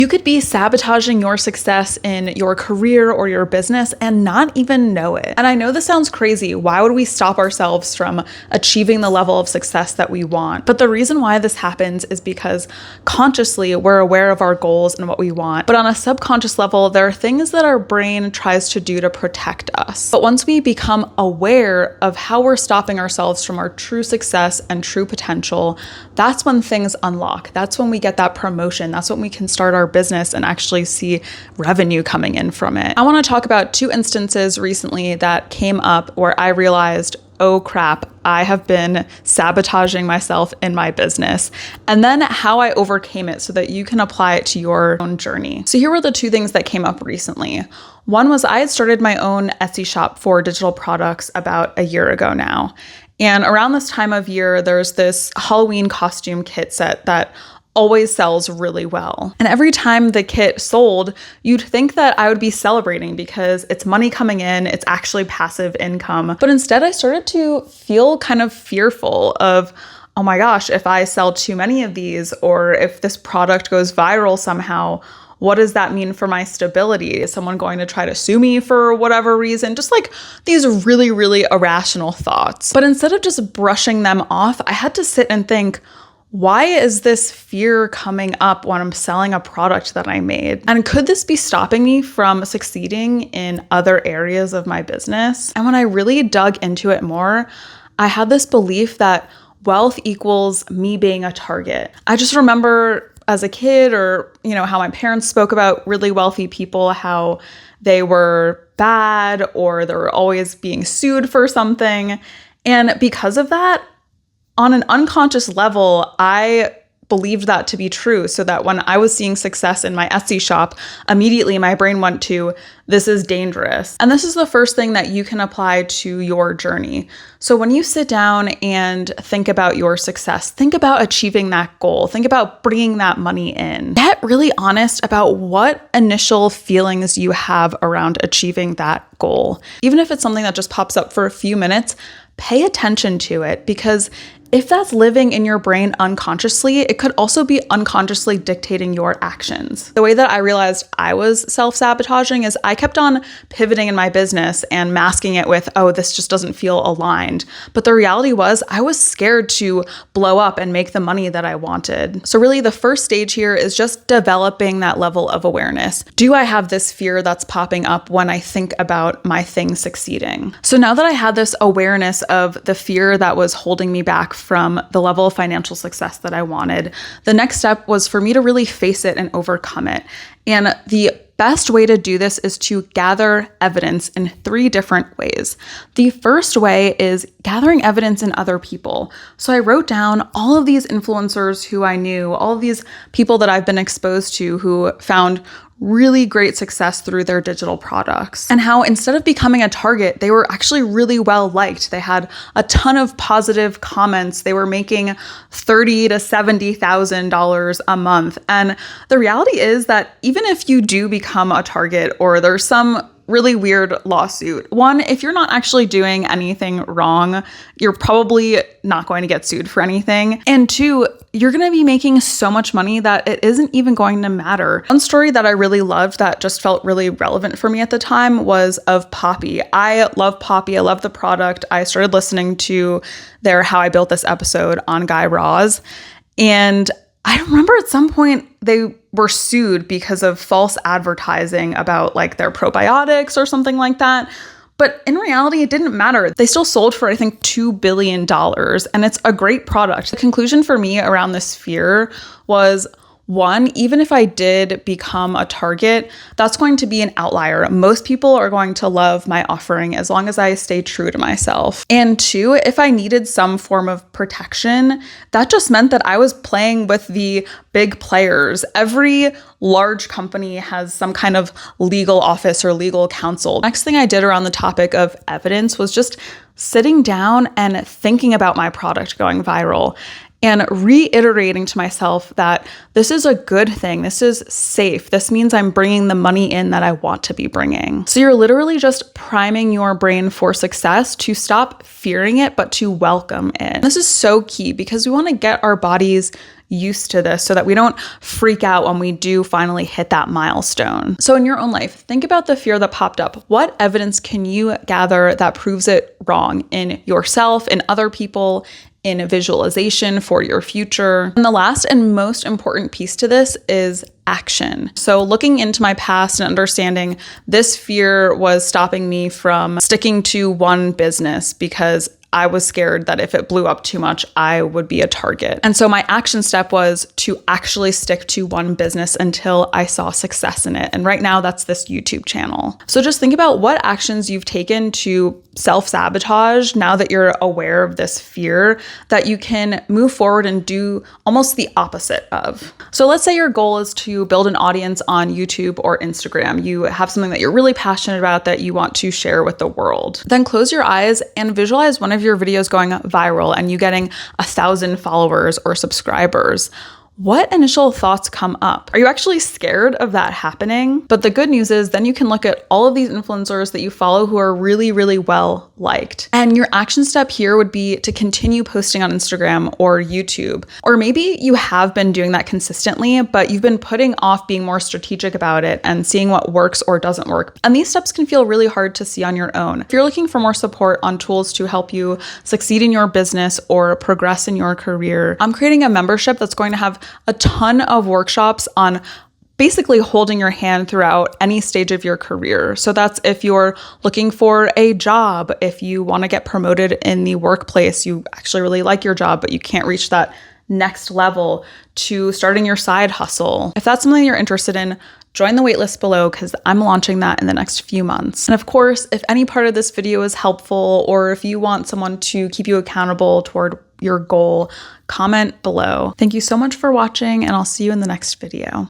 You could be sabotaging your success in your career or your business and not even know it. And I know this sounds crazy. Why would we stop ourselves from achieving the level of success that we want? But the reason why this happens is because consciously we're aware of our goals and what we want. But on a subconscious level, there are things that our brain tries to do to protect us. But once we become aware of how we're stopping ourselves from our true success and true potential, that's when things unlock. That's when we get that promotion. That's when we can start our business and actually see revenue coming in from it. I want to talk about 2 instances recently that came up where I realized, oh crap, I have been sabotaging myself in my business, and then how I overcame it so that you can apply it to your own journey. So here were the 2 things that came up recently. One was I had started my own Etsy shop for digital products about a year ago now. And around this time of year, there's this Halloween costume kit set that always sells really well. And every time the kit sold, you'd think that I would be celebrating because it's money coming in, it's actually passive income. But instead, I started to feel kind of fearful of, oh my gosh, if I sell too many of these, or if this product goes viral somehow, what does that mean for my stability? Is someone going to try to sue me for whatever reason? Just like these really, really irrational thoughts. But instead of just brushing them off, I had to sit and think, why is this fear coming up when I'm selling a product that I made? And could this be stopping me from succeeding in other areas of my business? And when I really dug into it more, I had this belief that wealth equals me being a target. I just remember as a kid, or, how my parents spoke about really wealthy people, how they were bad or they were always being sued for something. And because of that, on an unconscious level, I believed that to be true, so that when I was seeing success in my Etsy shop, immediately my brain went to, this is dangerous. And this is the first thing that you can apply to your journey. So when you sit down and think about your success, think about achieving that goal, think about bringing that money in. Get really honest about what initial feelings you have around achieving that goal. Even if it's something that just pops up for a few minutes, pay attention to it, because if that's living in your brain unconsciously, it could also be unconsciously dictating your actions. The way that I realized I was self-sabotaging is I kept on pivoting in my business and masking it with, oh, this just doesn't feel aligned. But the reality was I was scared to blow up and make the money that I wanted. So really the first stage here is just developing that level of awareness. Do I have this fear that's popping up when I think about my thing succeeding? So now that I had this awareness of the fear that was holding me back from the level of financial success that I wanted, the next step was for me to really face it and overcome it. And the best way to do this is to gather evidence in 3 different ways. The first way is gathering evidence in other people. So I wrote down all of these influencers who I knew, all of these people that I've been exposed to who found really great success through their digital products, and how instead of becoming a target, they were actually really well liked. They had a ton of positive comments. They were making $30,000 to $70,000 a month. And the reality is that even if you do become a target, or there's some really weird lawsuit, 1, if you're not actually doing anything wrong, you're probably not going to get sued for anything. And 2, you're going to be making so much money that it isn't even going to matter. One story that I really loved that just felt really relevant for me at the time was of Poppy. I love Poppy. I love the product. I started listening to their How I Built This episode on Guy Raz. And I remember at some point they were sued because of false advertising about like their probiotics or something like that. But in reality, it didn't matter. They still sold for, I think, $2 billion. And it's a great product. The conclusion for me around this fear was, 1, even if I did become a target, that's going to be an outlier. Most people are going to love my offering as long as I stay true to myself. And 2, if I needed some form of protection, that just meant that I was playing with the big players. Every large company has some kind of legal office or legal counsel. Next thing I did around the topic of evidence was just sitting down and thinking about my product going viral, and reiterating to myself that this is a good thing. This is safe. This means I'm bringing the money in that I want to be bringing. So you're literally just priming your brain for success to stop fearing it, but to welcome it. This is so key because we want to get our bodies used to this so that we don't freak out when we do finally hit that milestone. So in your own life, think about the fear that popped up. What evidence can you gather that proves it wrong in yourself, in other people, in a visualization for your future? And the last and most important piece to this is action. So looking into my past and understanding this fear was stopping me from sticking to one business because I was scared that if it blew up too much, I would be a target. And so my action step was to actually stick to one business until I saw success in it. And right now that's this YouTube channel. So just think about what actions you've taken to self-sabotage now that you're aware of this fear that you can move forward and do almost the opposite of. So let's say your goal is to build an audience on YouTube or Instagram. You have something that you're really passionate about that you want to share with the world. Then close your eyes and visualize one of your videos going viral and you getting 1,000 followers or subscribers. What initial thoughts come up? Are you actually scared of that happening? But the good news is then you can look at all of these influencers that you follow who are really, really well liked. And your action step here would be to continue posting on Instagram or YouTube. Or maybe you have been doing that consistently, but you've been putting off being more strategic about it and seeing what works or doesn't work. And these steps can feel really hard to see on your own. If you're looking for more support on tools to help you succeed in your business or progress in your career, I'm creating a membership that's going to have a ton of workshops on basically holding your hand throughout any stage of your career. So that's if you're looking for a job, if you want to get promoted in the workplace, you actually really like your job, but you can't reach that next level, to starting your side hustle. If that's something you're interested in, join the waitlist below because I'm launching that in the next few months. And of course, if any part of this video is helpful or if you want someone to keep you accountable toward your goal, comment below. Thank you so much for watching and I'll see you in the next video.